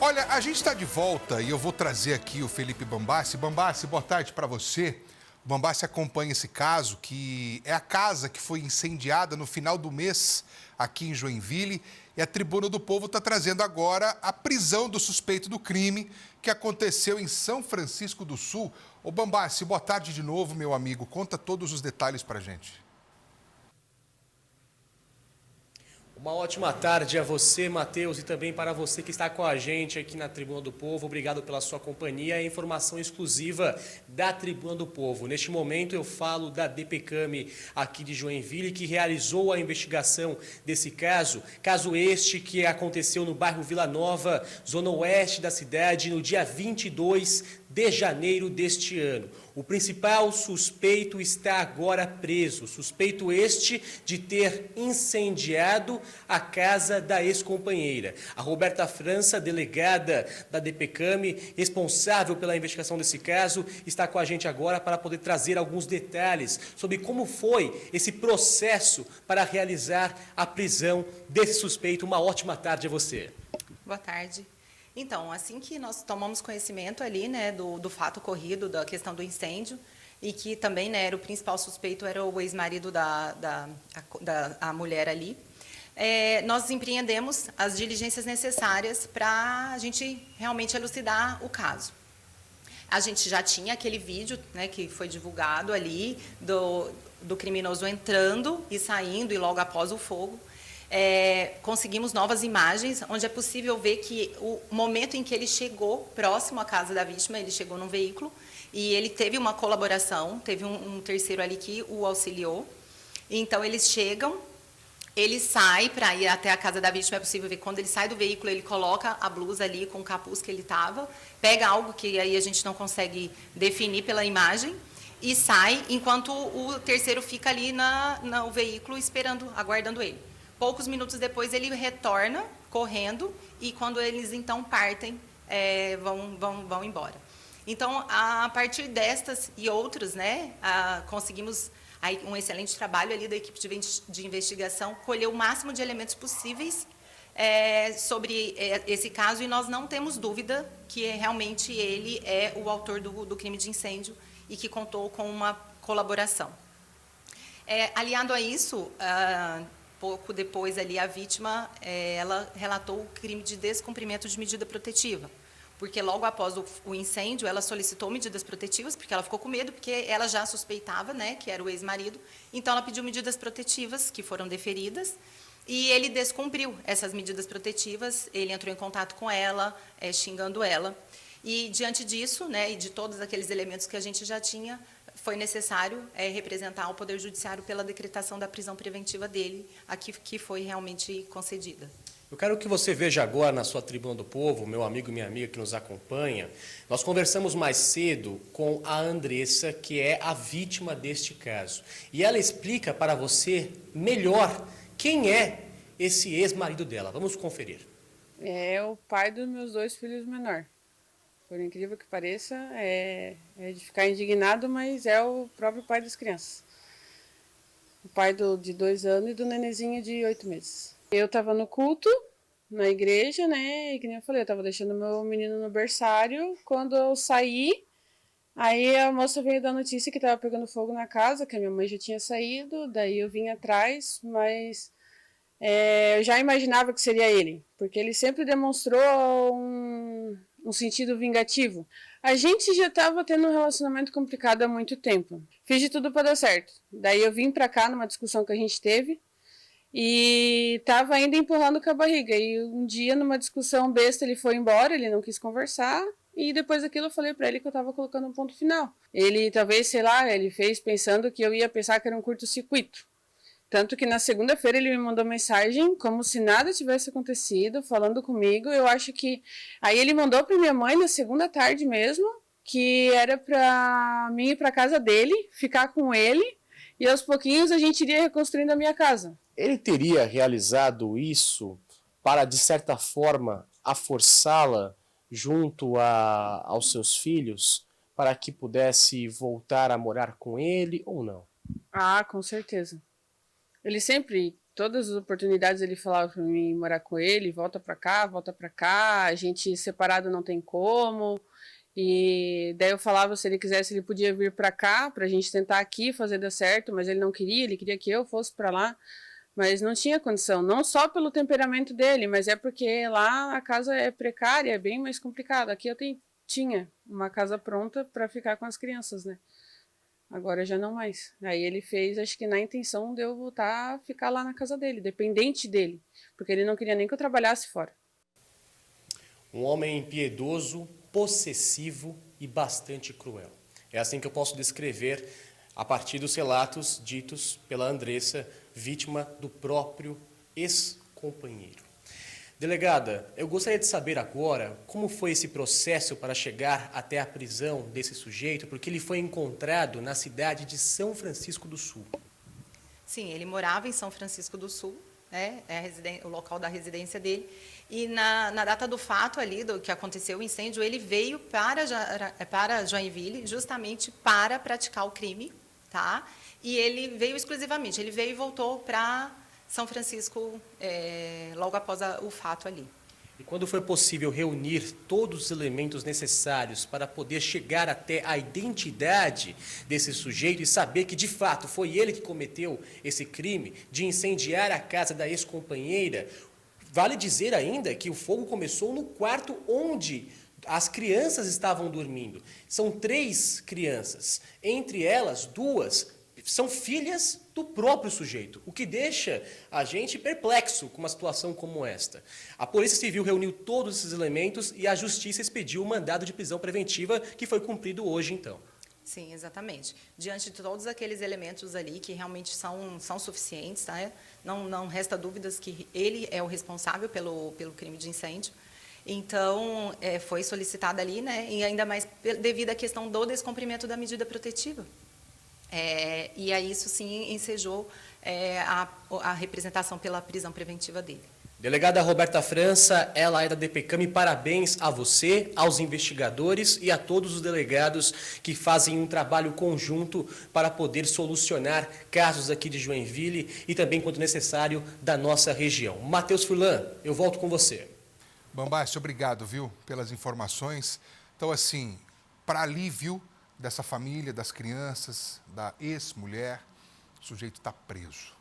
Olha, a gente está de volta e eu vou trazer aqui o Felipe Bambassi. Bambassi, boa tarde para você. O Bambassi acompanha esse caso, que é a casa que foi incendiada no final do mês aqui em Joinville. E a Tribuna do Povo está trazendo agora a prisão do suspeito do crime que aconteceu em São Francisco do Sul. Ô Bambassi, boa tarde de novo, meu amigo. Conta todos os detalhes para a gente. Uma ótima tarde a você, Matheus, e também para você que está com a gente aqui na Tribuna do Povo. Obrigado pela sua companhia e informação exclusiva da Tribuna do Povo. Neste momento eu falo da DPCAM aqui de Joinville, que realizou a investigação desse caso. Caso este que aconteceu no bairro Vila Nova, zona oeste da cidade, no dia 22 de janeiro deste ano. O principal suspeito está agora preso. Suspeito este de ter incendiado a casa da ex-companheira. A Roberta França, delegada da DPCAM, responsável pela investigação desse caso, está com a gente agora para poder trazer alguns detalhes sobre como foi esse processo para realizar a prisão desse suspeito. Uma ótima tarde a você. Boa tarde. Então, assim que nós tomamos conhecimento ali, né, do fato ocorrido, da questão do incêndio, e que também, né, era o principal suspeito, era o ex-marido da mulher ali, nós empreendemos as diligências necessárias para a gente realmente elucidar o caso. A gente já tinha aquele vídeo, né, que foi divulgado ali, do criminoso entrando e saindo, e logo após o fogo. Conseguimos novas imagens, onde é possível ver que o momento em que ele chegou próximo à casa da vítima, ele chegou num veículo e ele teve uma colaboração, teve um terceiro ali que o auxiliou. Então, eles chegam, ele sai para ir até a casa da vítima, é possível ver quando ele sai do veículo, ele coloca a blusa ali com o capuz que ele estava, pega algo que aí a gente não consegue definir pela imagem, e sai, enquanto o terceiro fica ali no veículo esperando, aguardando ele. Poucos minutos depois ele retorna correndo e quando eles então partem, vão embora. Então, a partir destas e outros, né, conseguimos aí um excelente trabalho ali da equipe de investigação, colher o máximo de elementos possíveis sobre esse caso, e nós não temos dúvida que realmente ele é o autor do crime de incêndio e que contou com uma colaboração. Aliado a isso, pouco depois ali a vítima, ela relatou o crime de descumprimento de medida protetiva, porque logo após o incêndio ela solicitou medidas protetivas, porque ela ficou com medo, porque ela já suspeitava, né, que era o ex-marido, então ela pediu medidas protetivas que foram deferidas, e ele descumpriu essas medidas protetivas, ele entrou em contato com ela, xingando ela, e diante disso, né, e de todos aqueles elementos que a gente já tinha, foi necessário representar o Poder Judiciário pela decretação da prisão preventiva dele, aqui que foi realmente concedida. Eu quero que você veja agora na sua Tribuna do Povo, meu amigo e minha amiga que nos acompanha, nós conversamos mais cedo com a Andressa, que é a vítima deste caso. E ela explica para você melhor quem é esse ex-marido dela. Vamos conferir. É o pai dos meus 2 filhos menores. Por incrível que pareça, é de ficar indignado, mas é o próprio pai das crianças. O pai de 2 anos e do nenenzinho de 8 meses. Eu estava no culto, na igreja, né? E que nem eu falei, eu estava deixando meu menino no berçário. Quando eu saí, aí a moça veio dar notícia que estava pegando fogo na casa, que a minha mãe já tinha saído. Daí eu vim atrás, mas eu já imaginava que seria ele, porque ele sempre demonstrou um sentido vingativo. A gente já estava tendo um relacionamento complicado há muito tempo. Fiz de tudo para dar certo. Daí eu vim para cá numa discussão que a gente teve e estava ainda empurrando com a barriga. E um dia, numa discussão besta, ele foi embora, ele não quis conversar. E depois daquilo eu falei para ele que eu estava colocando um ponto final. Ele talvez, sei lá, ele fez pensando que eu ia pensar que era um curto-circuito. Tanto que na segunda-feira ele me mandou mensagem como se nada tivesse acontecido, falando comigo. Eu acho que... Aí ele mandou para minha mãe na segunda tarde mesmo, que era para mim ir para casa dele, ficar com ele, e aos pouquinhos a gente iria reconstruindo a minha casa. Ele teria realizado isso para, de certa forma, a forçá-la junto aos seus filhos, para que pudesse voltar a morar com ele ou não? Ah, com certeza. Ele sempre todas as oportunidades ele falava para mim morar com ele, volta para cá, a gente separado não tem como. E daí eu falava se ele quisesse ele podia vir para cá, para a gente tentar aqui fazer dar certo, mas ele não queria, ele queria que eu fosse para lá. Mas não tinha condição, não só pelo temperamento dele, mas é porque lá a casa é precária, é bem mais complicado. Aqui eu tinha uma casa pronta para ficar com as crianças, né? Agora já não mais. Aí ele fez, acho que na intenção de eu voltar a ficar lá na casa dele, dependente dele, porque ele não queria nem que eu trabalhasse fora. Um homem impiedoso, possessivo e bastante cruel. É assim que eu posso descrever a partir dos relatos ditos pela Andressa, vítima do próprio ex-companheiro. Delegada, eu gostaria de saber agora como foi esse processo para chegar até a prisão desse sujeito, porque ele foi encontrado na cidade de São Francisco do Sul. Sim, ele morava em São Francisco do Sul, né, o local da residência dele, e na data do fato ali, do que aconteceu o incêndio, ele veio para Joinville justamente para praticar o crime, tá? E ele veio exclusivamente, ele veio e voltou para São Francisco logo após o fato ali. E quando foi possível reunir todos os elementos necessários para poder chegar até a identidade desse sujeito e saber que, de fato, foi ele que cometeu esse crime de incendiar a casa da ex-companheira, vale dizer ainda que o fogo começou no quarto onde as crianças estavam dormindo. São 3 crianças, entre elas 2 são filhas do próprio sujeito, o que deixa a gente perplexo com uma situação como esta. A Polícia Civil reuniu todos esses elementos e a Justiça expediu o mandado de prisão preventiva, que foi cumprido hoje, então. Sim, exatamente. Diante de todos aqueles elementos ali que realmente são suficientes, tá? Não resta dúvidas que ele é o responsável pelo crime de incêndio. Então, foi solicitado ali, né? E ainda mais devido à questão do descumprimento da medida protetiva. E aí isso sim ensejou a representação pela prisão preventiva dele. Delegada Roberta França, ela é da DPCAM, parabéns a você, aos investigadores e a todos os delegados que fazem um trabalho conjunto para poder solucionar casos aqui de Joinville e também, quando necessário, da nossa região. Matheus Furlan, eu volto com você. Bambassi, obrigado, viu, pelas informações. Então, assim, para alívio dessa família, das crianças, da ex-mulher, o sujeito está preso.